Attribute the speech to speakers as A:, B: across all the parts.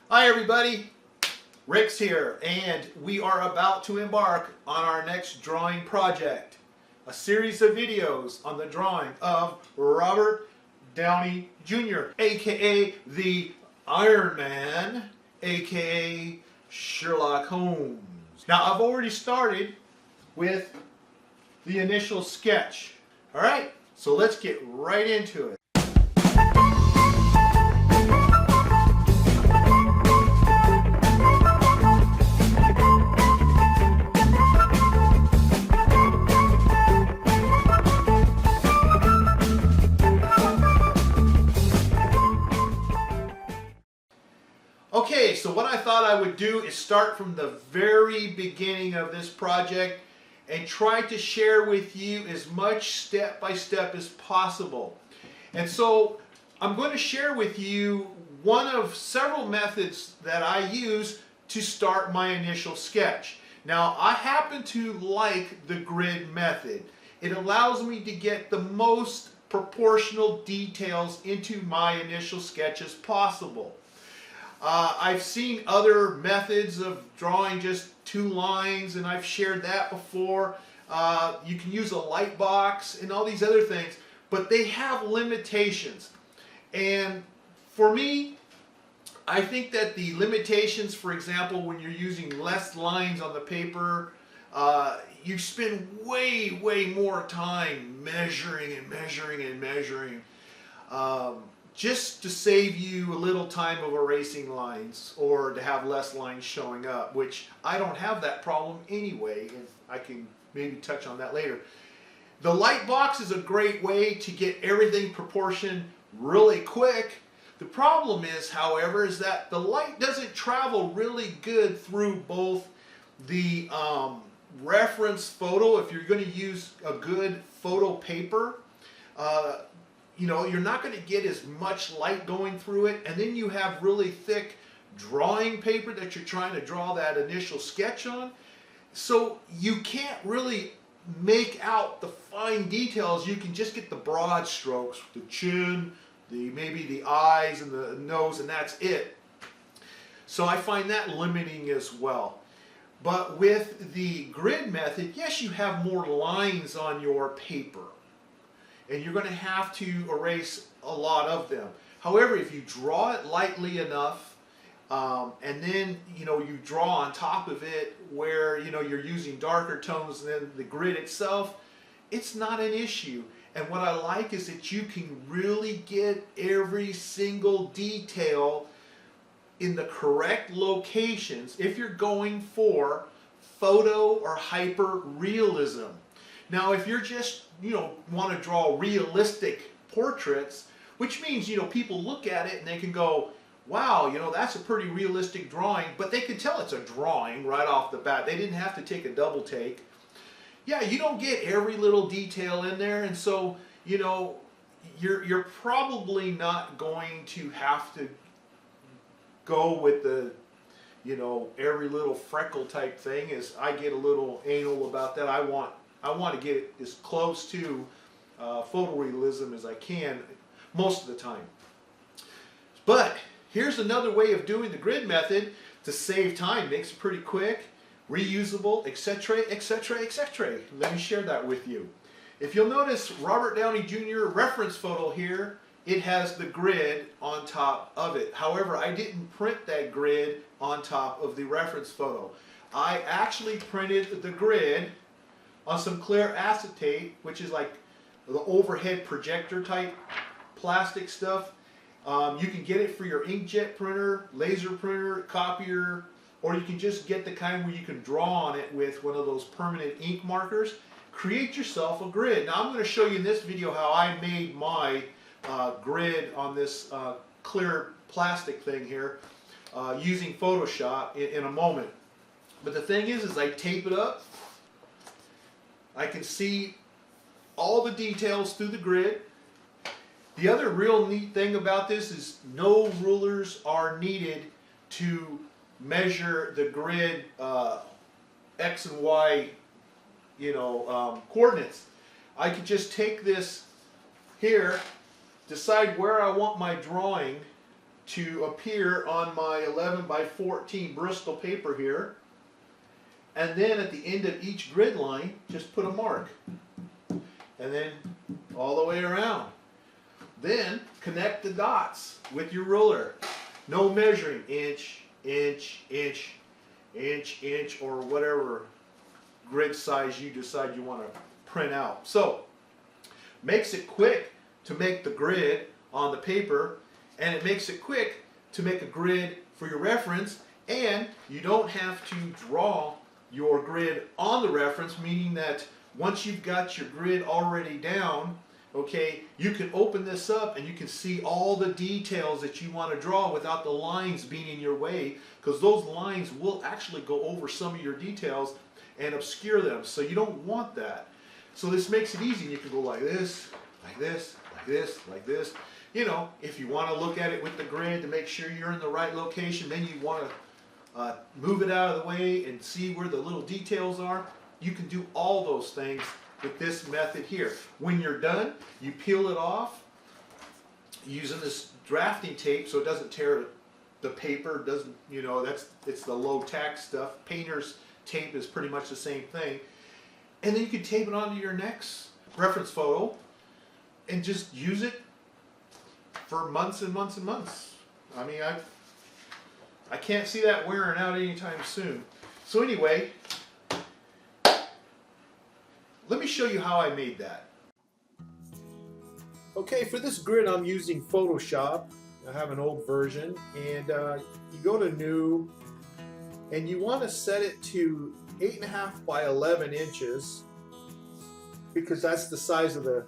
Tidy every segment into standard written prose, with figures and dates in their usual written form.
A: Hi everybody, Rix here, and we are about to embark on our next drawing project. A series of videos on the drawing of Robert Downey Jr., aka the Iron Man, aka Sherlock Holmes. Now I've already started with the initial sketch. Alright, so let's get right into it. Okay, so what I thought I would do is start from the very beginning of this project and try to share with you as much step by step as possible. And so I'm going to share with you one of several methods that I use to start my initial sketch. Now, I happen to like the grid method. It allows me to get the most proportional details into my initial sketch as possible. I've seen other methods of drawing just two lines, and I've shared that before. You can use a light box and all these other things, but they have limitations. And for me, I think that the limitations, for example, when you're using less lines on the paper, you spend way more time measuring and measuring and measuring. Just to save you a little time of erasing lines or to have less lines showing up, which I don't have that problem anyway, and I can maybe touch on that later. The light box is a great way to get everything proportioned really quick. The problem is, however, is that the light doesn't travel really good through both the reference photo. If you're going to use a good photo paper, you know, you're not going to get as much light going through it, and then you have really thick drawing paper that you're trying to draw that initial sketch on. So you can't really make out the fine details. You can just get the broad strokes, the chin, maybe the eyes and the nose, and that's it. So I find that limiting as well. But with the grid method, yes, you have more lines on your paper, and you're going to have to erase a lot of them. However, if you draw it lightly enough, and then you draw on top of it where you're using darker tones than the grid itself, it's not an issue. And what I like is that you can really get every single detail in the correct locations if you're going for photo or hyper realism. Now, if you're just, want to draw realistic portraits, which means, people look at it and they can go, wow, that's a pretty realistic drawing, but they can tell it's a drawing right off the bat. They didn't have to take a double take. Yeah, you don't get every little detail in there, and so, you're probably not going to have to go with the, every little freckle type thing. As I get a little anal about that. I want to get it as close to photorealism as I can most of the time. But here's another way of doing the grid method to save time. Makes it pretty quick, reusable, etc., etc., etc. Let me share that with you. If you'll notice, Robert Downey Jr. reference photo here, it has the grid on top of it. However, I didn't print that grid on top of the reference photo. I actually printed the grid on some clear acetate, which is like the overhead projector type plastic stuff. You can get it for your inkjet printer, laser printer, copier, or you can just get the kind where you can draw on it with one of those permanent ink markers. Create yourself a grid. Now I'm going to show you in this video how I made my grid on this clear plastic thing here using Photoshop in a moment. But the thing is I tape it up. I can see all the details through the grid. The other real neat thing about this is no rulers are needed to measure the grid X and Y coordinates. I could just take this here, decide where I want my drawing to appear on my 11 by 14 Bristol paper here. And then at the end of each grid line, just put a mark. And then all the way around. Then connect the dots with your ruler. No measuring, inch, inch, inch, inch, inch, or whatever grid size you decide you want to print out. So, makes it quick to make the grid on the paper, and it makes it quick to make a grid for your reference, and you don't have to draw your grid on the reference, meaning that once you've got your grid already down, okay, you can open this up and you can see all the details that you want to draw without the lines being in your way, because those lines will actually go over some of your details and obscure them. So you don't want that. So this makes it easy. You can go like this, like this, like this, like this. You know, if you want to look at it with the grid to make sure you're in the right location, then you want to move it out of the way and see where the little details are. You can do all those things with this method here. When you're done, you peel it off using this drafting tape so it doesn't tear the paper. Doesn't, you know, it's the low tack stuff. Painter's tape is pretty much the same thing. And then you can tape it onto your next reference photo and just use it for months and months and months. I mean, I can't see that wearing out anytime soon. So anyway, let me show you how I made that. Okay, for this grid I'm using Photoshop. I have an old version, and you go to New, and you want to set it to 8.5 by 11 inches because that's the size of the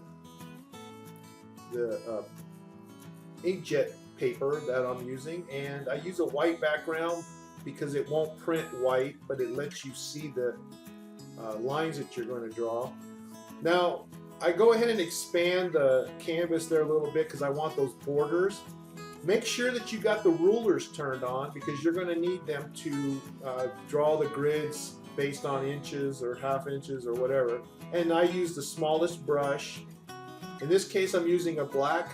A: inkjet paper that I'm using. And I use a white background because it won't print white, but it lets you see the lines that you're going to draw. Now I go ahead and expand the canvas there a little bit because I want those borders. Make sure that you got the rulers turned on because you're going to need them to draw the grids based on inches or half inches or whatever. And I use the smallest brush. In this case I'm using a black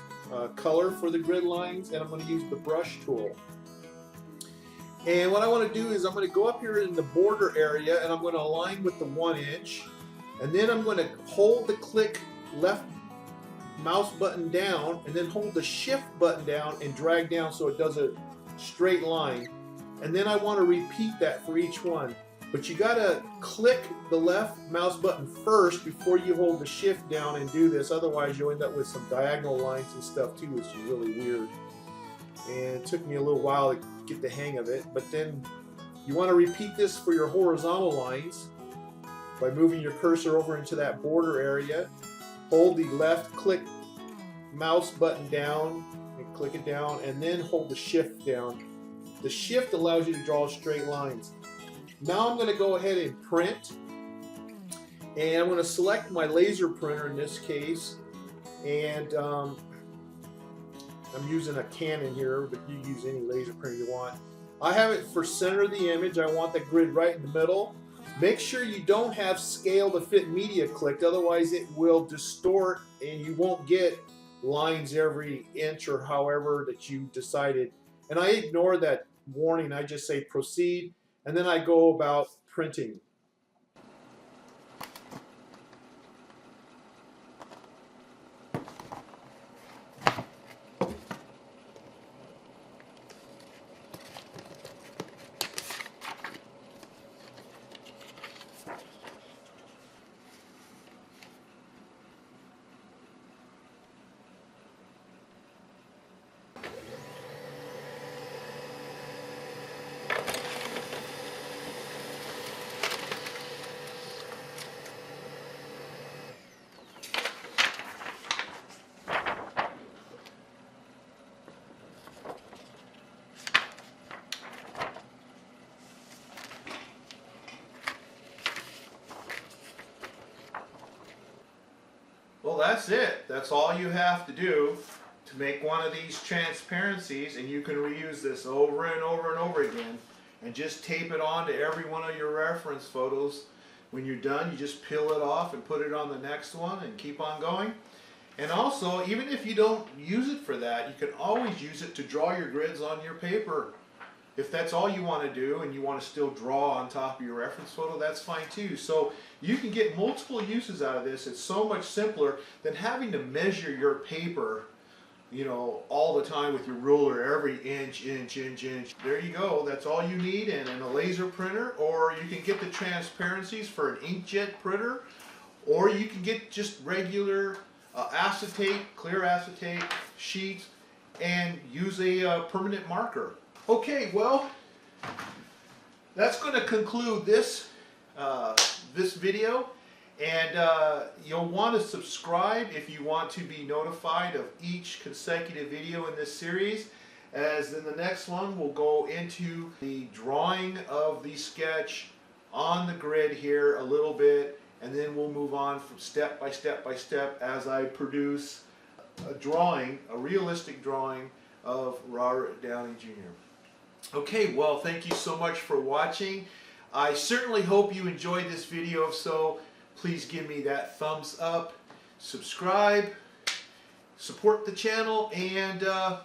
A: color for the grid lines, and I'm going to use the brush tool. And what I want to do is I'm going to go up here in the border area and I'm going to align with the 1 inch, and then I'm going to hold the click left mouse button down and then hold the shift button down and drag down so it does a straight line. And then I want to repeat that for each one. But you got to click the left mouse button first before you hold the shift down and do this. Otherwise you'll end up with some diagonal lines and stuff too, which is really weird. And it took me a little while to get the hang of it. But then you want to repeat this for your horizontal lines by moving your cursor over into that border area. Hold the left click mouse button down and click it down, and then hold the shift down. The shift allows you to draw straight lines. Now I'm going to go ahead and print, and I'm going to select my laser printer in this case, and I'm using a Canon here, but you use any laser printer you want. I have it for center of the image. I want the grid right in the middle. Make sure you don't have scale to fit media clicked, otherwise it will distort and you won't get lines every inch or however that you decided. And I ignore that warning. I just say proceed, and then I go about printing. Well, that's it. That's all you have to do to make one of these transparencies, and you can reuse this over and over and over again and just tape it on to every one of your reference photos. When you're done, you just peel it off and put it on the next one and keep on going. And also, even if you don't use it for that, you can always use it to draw your grids on your paper. If that's all you want to do and you want to still draw on top of your reference photo, that's fine too. So you can get multiple uses out of this. It's so much simpler than having to measure your paper, you know, all the time with your ruler, every inch. There you go. That's all you need. And a laser printer, or you can get the transparencies for an inkjet printer, or you can get just regular acetate, clear acetate sheets, and use a permanent marker. Okay, well, that's going to conclude this this video, and you'll want to subscribe if you want to be notified of each consecutive video in this series, as in the next one we'll go into the drawing of the sketch on the grid here a little bit, and then we'll move on from step by step as I produce a drawing, a realistic drawing of Robert Downey Jr. Okay, well, thank you so much for watching. I certainly hope you enjoyed this video. If so, please give me that thumbs up, subscribe, support the channel, and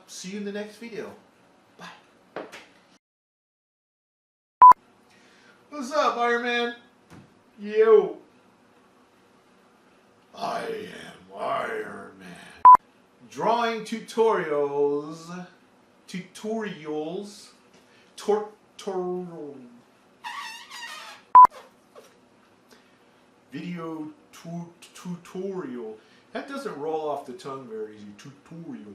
A: see you in the next video. Bye. What's up, Iron Man? Yo. I am Iron Man. Drawing tutorials. Video tutorial. That doesn't roll off the tongue very easy. Tutorial.